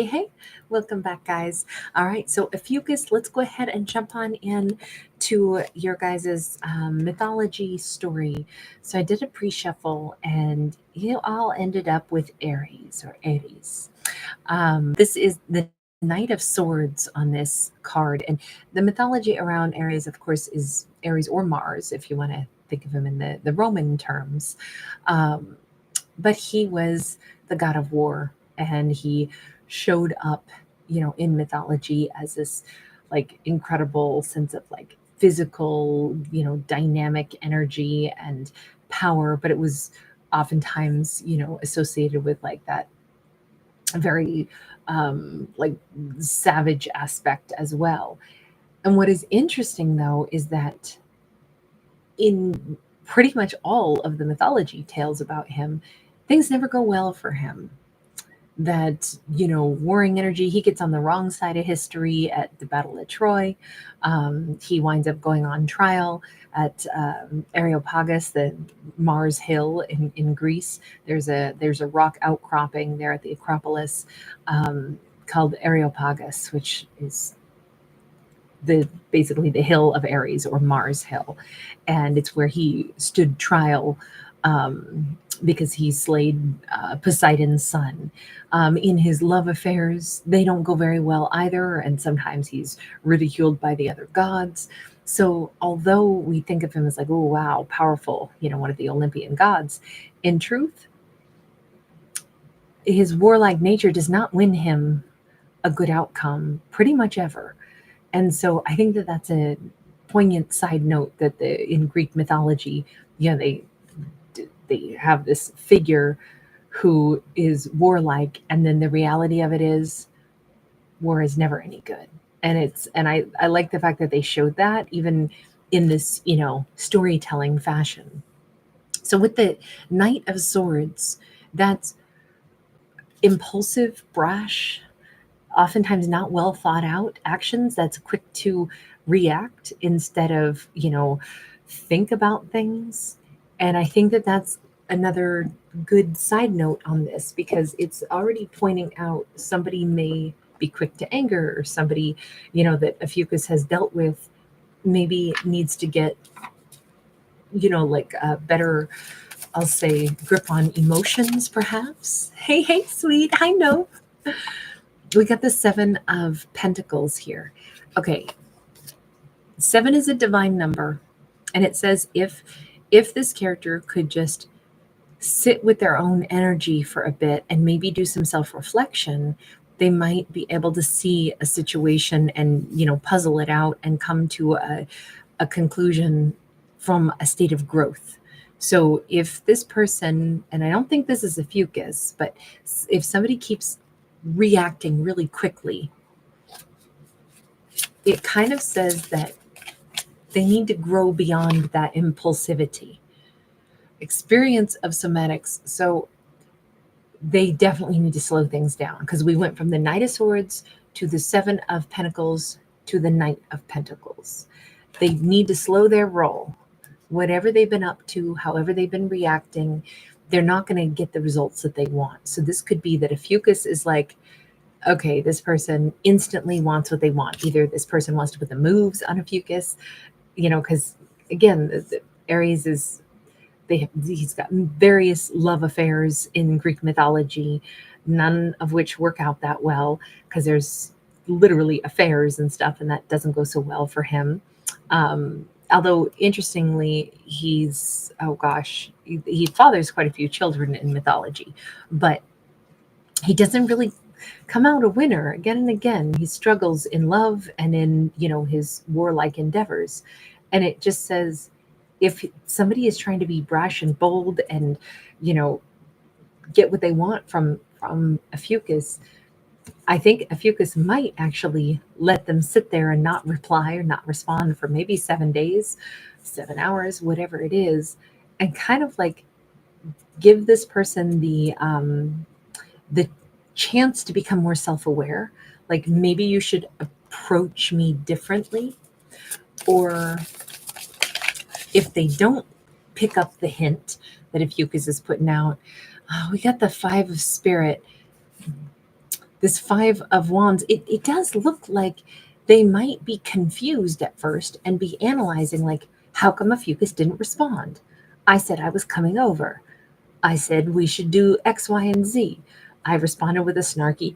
Hey, welcome back, guys. All right, so Ophiuchus, let's go ahead and jump on in to your guys' mythology story. So I did a pre-shuffle, and you all ended up with Aries or Aries. This is the Knight of Swords on this card, and the mythology around Aries, of course, is Aries or Mars, if you want to think of him in the Roman terms. Um, but he was the god of war, and he showed up, in mythology as this like incredible sense of like physical, dynamic energy and power, but it was oftentimes, associated with like that very like savage aspect as well. And what is interesting though is that in pretty much all of the mythology tales about him, things never go well for him. That, warring energy, he gets on the wrong side of history at the Battle of Troy. He winds up going on trial at Areopagus, the Mars Hill in Greece. There's a rock outcropping there at the Acropolis, called Areopagus, which is the basically the hill of Aries, or Mars Hill, and it's where he stood trial, because he slayed Poseidon's son. In his love affairs, they don't go very well either, and sometimes he's ridiculed by the other gods. So, although we think of him as like, oh wow, powerful, one of the Olympian gods, in truth, his warlike nature does not win him a good outcome pretty much ever. And so I think that that's a poignant side note that in Greek mythology, they have this figure who is warlike, and then the reality of it is war is never any good. And I like the fact that they showed that even in this, storytelling fashion. So with the Knight of Swords, that's impulsive, brash, oftentimes not well thought out actions that's quick to react instead of, think about things. And I think that that's another good side note on this, because it's already pointing out somebody may be quick to anger, or somebody, that Ophiuchus has dealt with maybe needs to get, like a better, I'll say, grip on emotions, perhaps. Hey, sweet. I know. We got the Seven of Pentacles here. Okay, seven is a divine number, and it says if this character could just sit with their own energy for a bit and maybe do some self-reflection, they might be able to see a situation and, puzzle it out and come to a conclusion from a state of growth. So if this person, and I don't think this is a Ophiuchus, but if somebody keeps reacting really quickly, it kind of says that they need to grow beyond that impulsivity. Experience of somatics. So they definitely need to slow things down, because we went from the Knight of Swords to the Seven of Pentacles to the Knight of Pentacles. They need to slow their roll. Whatever they've been up to, however they've been reacting, they're not going to get the results that they want. So this could be that Ophiuchus is like, okay, this person instantly wants what they want. Either this person wants to put the moves on Ophiuchus, because again, the Aries is, he's got various love affairs in Greek mythology, none of which work out that well, because there's literally affairs and stuff, and that doesn't go so well for him. Although interestingly, he's, oh gosh, he fathers quite a few children in mythology, but he doesn't really come out a winner. Again and again, he struggles in love and in, his warlike endeavors. And it just says, if somebody is trying to be brash and bold and, get what they want from Ophiuchus, I think Ophiuchus might actually let them sit there and not reply or not respond for maybe 7 days, 7 hours, whatever it is, and kind of like give this person the chance to become more self-aware. Like, maybe you should approach me differently. Or if they don't pick up the hint that Ophiuchus is putting out, we got the Five of Spirit. This Five of Wands, it does look like they might be confused at first and be analyzing, like, how come Ophiuchus didn't respond? I said I was coming over. I said we should do X, Y, and Z. I responded with a snarky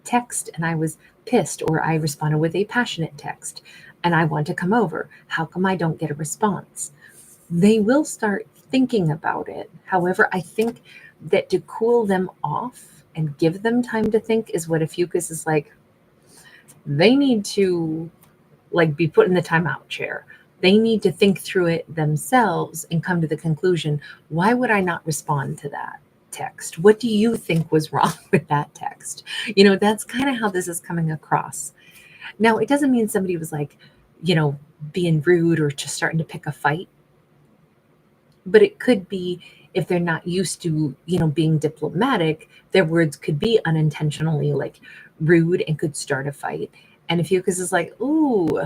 text and I was pissed, or I responded with a passionate text and I want to come over. How come I don't get a response? They will start thinking about it. However, I think that to cool them off and give them time to think is what Ophiuchus is like. They need to like be put in the timeout chair. They need to think through it themselves and come to the conclusion, why would I not respond to that text? What do you think was wrong with that text? That's kind of how this is coming across. Now, it doesn't mean somebody was like, being rude or just starting to pick a fight, but it could be if they're not used to, being diplomatic, their words could be unintentionally like rude and could start a fight. And Ophiuchus is like, ooh,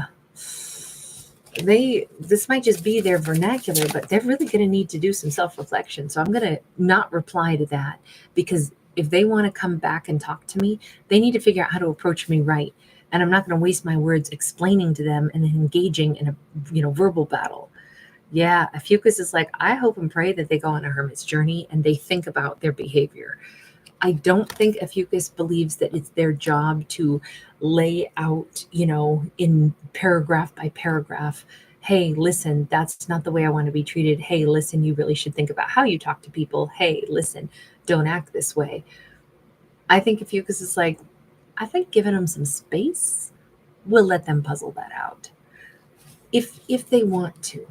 this might just be their vernacular, but they're really going to need to do some self-reflection. So I'm going to not reply to that, because if they want to come back and talk to me, they need to figure out how to approach me right. And I'm not going to waste my words explaining to them and then engaging in a verbal battle. Yeah, Ophiuchus is like, I hope and pray that they go on a hermit's journey and they think about their behavior. I don't think Ophiuchus believes that it's their job to lay out, in paragraph by paragraph, hey, listen, that's not the way I want to be treated. Hey, listen, you really should think about how you talk to people. Hey, listen, don't act this way. I think Ophiuchus is like, I think giving them some space will let them puzzle that out. If they want to.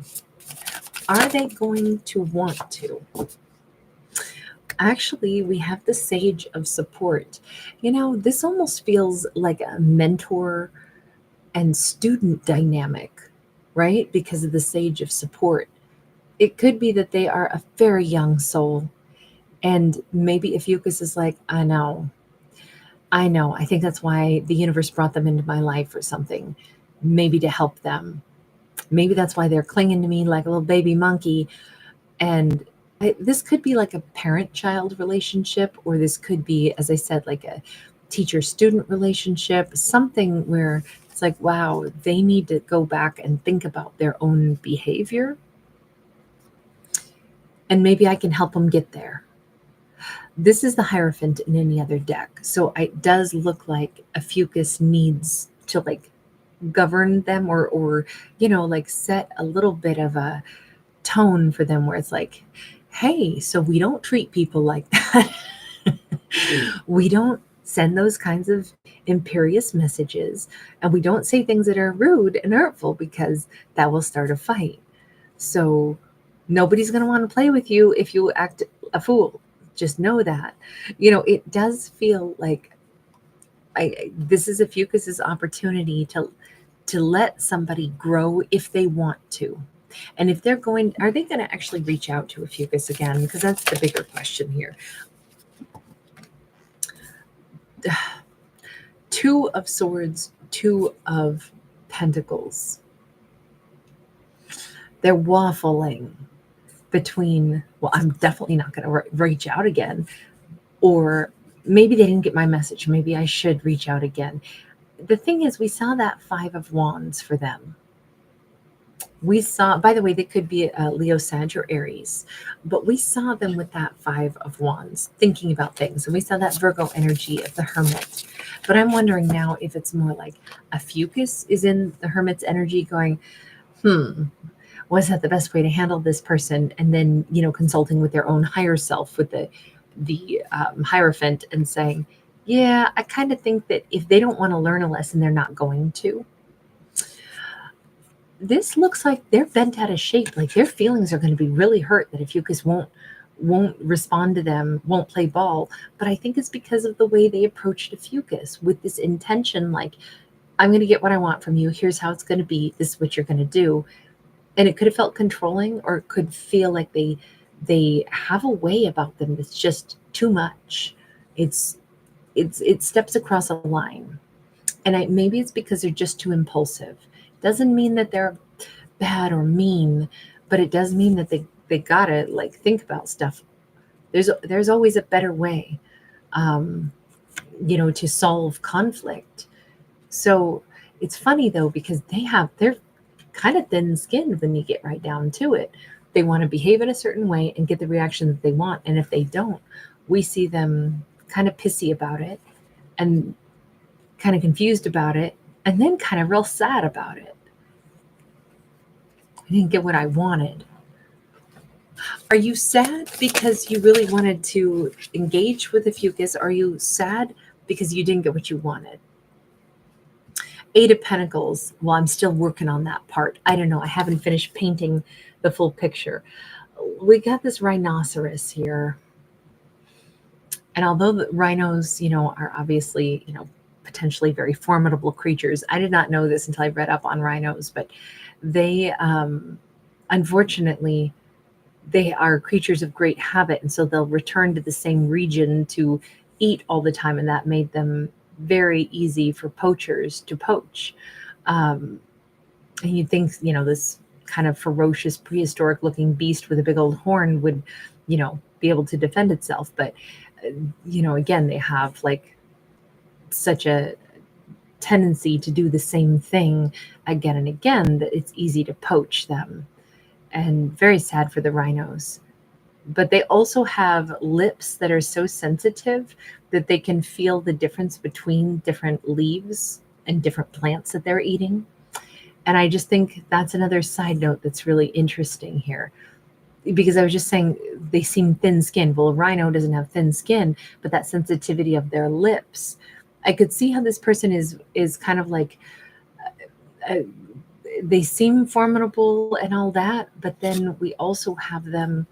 Are they going to want to? Actually, we have the Sage of Support. This almost feels like a mentor and student dynamic, right? Because of the Sage of Support. It could be that they are a very young soul. And maybe Ophiuchus is like, I know. I think that's why the universe brought them into my life or something. Maybe to help them. Maybe that's why they're clinging to me like a little baby monkey. And this could be like a parent-child relationship, or this could be, as I said, like a teacher-student relationship, something where it's like, wow, they need to go back and think about their own behavior. And maybe I can help them get there. This is the Hierophant in any other deck. So it does look like Ophiuchus needs to like govern them or like set a little bit of a tone for them where it's like, hey, so we don't treat people like that. We don't send those kinds of imperious messages, and we don't say things that are rude and hurtful, because that will start a fight. So nobody's going to want to play with you if you act a fool. Just know that. It does feel like this is Ophiuchus's opportunity to let somebody grow if they want to. And if they're going, are they going to actually reach out to Ophiuchus again? Because that's the bigger question here. Two of Swords, Two of Pentacles. They're waffling between, well, I'm definitely not going to reach out again. Or maybe they didn't get my message. Maybe I should reach out again. The thing is, we saw that Five of Wands for them. We saw, by the way, they could be Leo, Sag, or Aries, but we saw them with that Five of Wands thinking about things. And we saw that Virgo energy of the Hermit. But I'm wondering now if it's more like Ophiuchus is in the Hermit's energy going, was that the best way to handle this person? And then, consulting with their own higher self with the Hierophant and saying, yeah, I kind of think that if they don't want to learn a lesson, they're not going to. This looks like they're bent out of shape. Like their feelings are going to be really hurt that Ophiuchus won't respond to them, won't play ball. But I think it's because of the way they approached Ophiuchus with this intention, like, I'm going to get what I want from you. Here's how it's going to be. This is what you're going to do. And it could have felt controlling, or it could feel like they have a way about them that's just too much. It steps across a line. And maybe it's because they're just too impulsive. Doesn't mean that they're bad or mean, but it does mean that they gotta like think about stuff. There's always a better way. to solve conflict. So it's funny though, because they're kind of thin skinned when you get right down to it. They want to behave in a certain way and get the reaction that they want. And if they don't, we see them kind of pissy about it and kind of confused about it and then kind of real sad about it. I didn't get what I wanted. Are you sad because you really wanted to engage with Ophiuchus? Are you sad because you didn't get what you wanted? Eight of Pentacles. Well, I'm still working on that part. I don't know. I haven't finished painting the full picture. We got this rhinoceros here. And although the rhinos, are obviously, potentially very formidable creatures, I did not know this until I read up on rhinos, but they, unfortunately, they are creatures of great habit. And so they'll return to the same region to eat all the time. And that made them very easy for poachers to poach. And you'd think, this kind of ferocious prehistoric looking beast with a big old horn would, be able to defend itself. But, again, they have like such a tendency to do the same thing again and again that it's easy to poach them. And very sad for the rhinos. But they also have lips that are so sensitive that they can feel the difference between different leaves and different plants that they're eating. And I just think that's another side note that's really interesting here. Because I was just saying they seem thin-skinned. Well, a rhino doesn't have thin skin, but that sensitivity of their lips. I could see how this person is kind of like, they seem formidable and all that, but then we also have them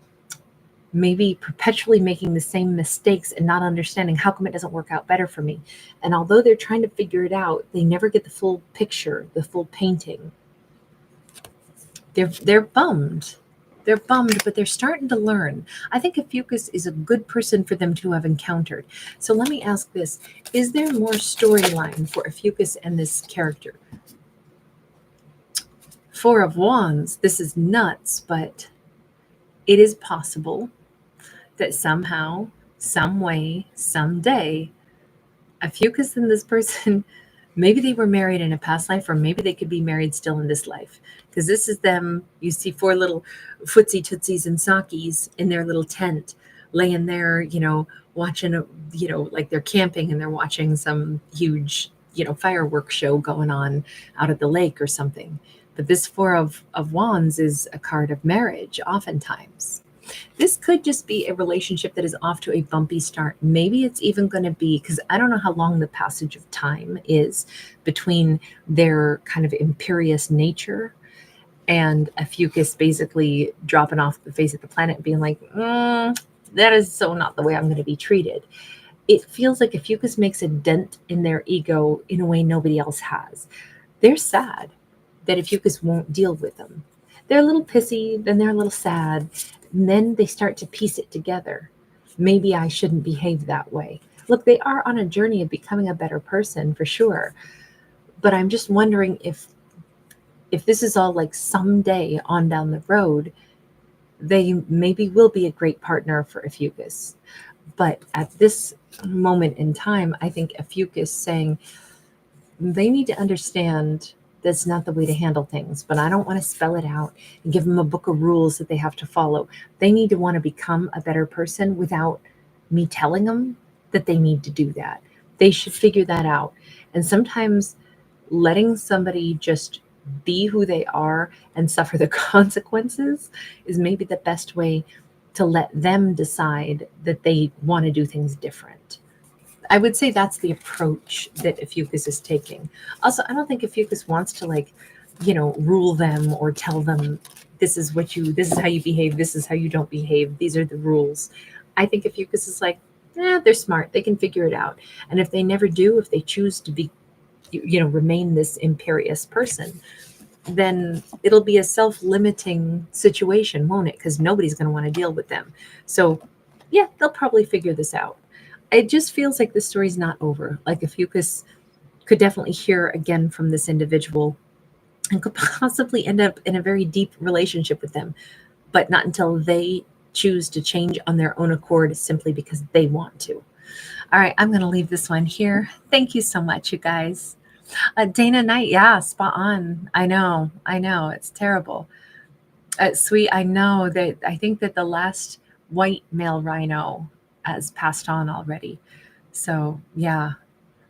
maybe perpetually making the same mistakes and not understanding how come it doesn't work out better for me. And although they're trying to figure it out, they never get the full picture, the full painting. They're bummed. They're bummed, but they're starting to learn. I think Ophiuchus is a good person for them to have encountered. So let me ask this. Is there more storyline for Ophiuchus and this character? Four of Wands. This is nuts, but it is possible that somehow, some way, someday, Ophiuchus and this person, maybe they were married in a past life, or maybe they could be married still in this life. Because this is them. You see four little footsie tootsies and sockies in their little tent, laying there, watching, like they're camping and they're watching some huge, fireworks show going on out at the lake or something. But this Four of Wands is a card of marriage, oftentimes. This could just be a relationship that is off to a bumpy start. Maybe it's even going to be, because I don't know how long the passage of time is between their kind of imperious nature and Ophiuchus basically dropping off the face of the planet and being like, that is so not the way I'm going to be treated. It feels like Ophiuchus makes a dent in their ego in a way nobody else has. They're sad that Ophiuchus won't deal with them. They're a little pissy, then they're a little sad, and then they start to piece it together. Maybe I shouldn't behave that way. Look, they are on a journey of becoming a better person for sure. But I'm just wondering if this is all like someday on down the road, they maybe will be a great partner for Ophiuchus. But at this moment in time, I think Ophiuchus saying they need to understand that's not the way to handle things, but I don't want to spell it out and give them a book of rules that they have to follow. They need to want to become a better person without me telling them that they need to do that. They should figure that out. And sometimes letting somebody just be who they are and suffer the consequences is maybe the best way to let them decide that they want to do things different. I would say that's the approach that Ophiuchus is taking. Also, I don't think Ophiuchus wants to rule them or tell them this is how you behave, this is how you don't behave, these are the rules. I think Ophiuchus is like, they're smart, they can figure it out. And if they never do, if they choose to be, remain this imperious person, then it'll be a self-limiting situation, won't it? Because nobody's going to want to deal with them. So yeah, they'll probably figure this out. It just feels like the story's not over. Like Ophiuchus could definitely hear again from this individual and could possibly end up in a very deep relationship with them, but not until they choose to change on their own accord simply because they want to. All right, I'm going to leave this one here. Thank you so much, you guys. Dana Knight, yeah, spot on. I know, it's terrible. Sweet, I know that. I think that the last white male rhino has passed on already. So yeah,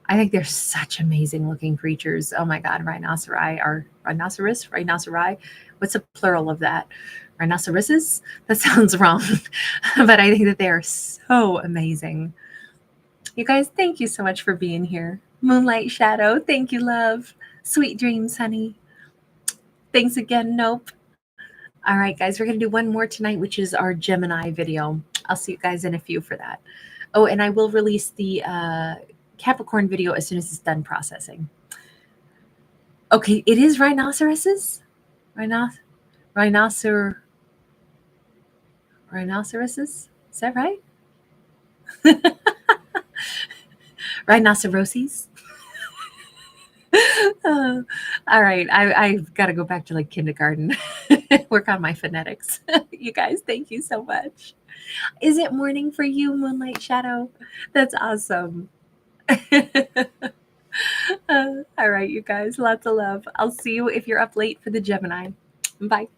I think they're such amazing looking creatures. Oh my God, rhinoceri or rhinoceri. What's the plural of that? Rhinoceroses? That sounds wrong, but I think that they are so amazing. You guys, thank you so much for being here. Moonlight Shadow, thank you, love. Sweet dreams, honey. Thanks again, Nope. All right, guys, we're going to do one more tonight, which is our Gemini video. I'll see you guys in a few for that. Oh, and I will release the Capricorn video as soon as it's done processing. Okay, it is rhinoceroses? Rhinoceroses? Is that right? Rhinoceroses? All right, I've got to go back to like kindergarten, work on my phonetics. You guys, thank you so much. Is it morning for you, Moonlight Shadow? That's awesome. All right, you guys, lots of love. I'll see you if you're up late for the Gemini. Bye.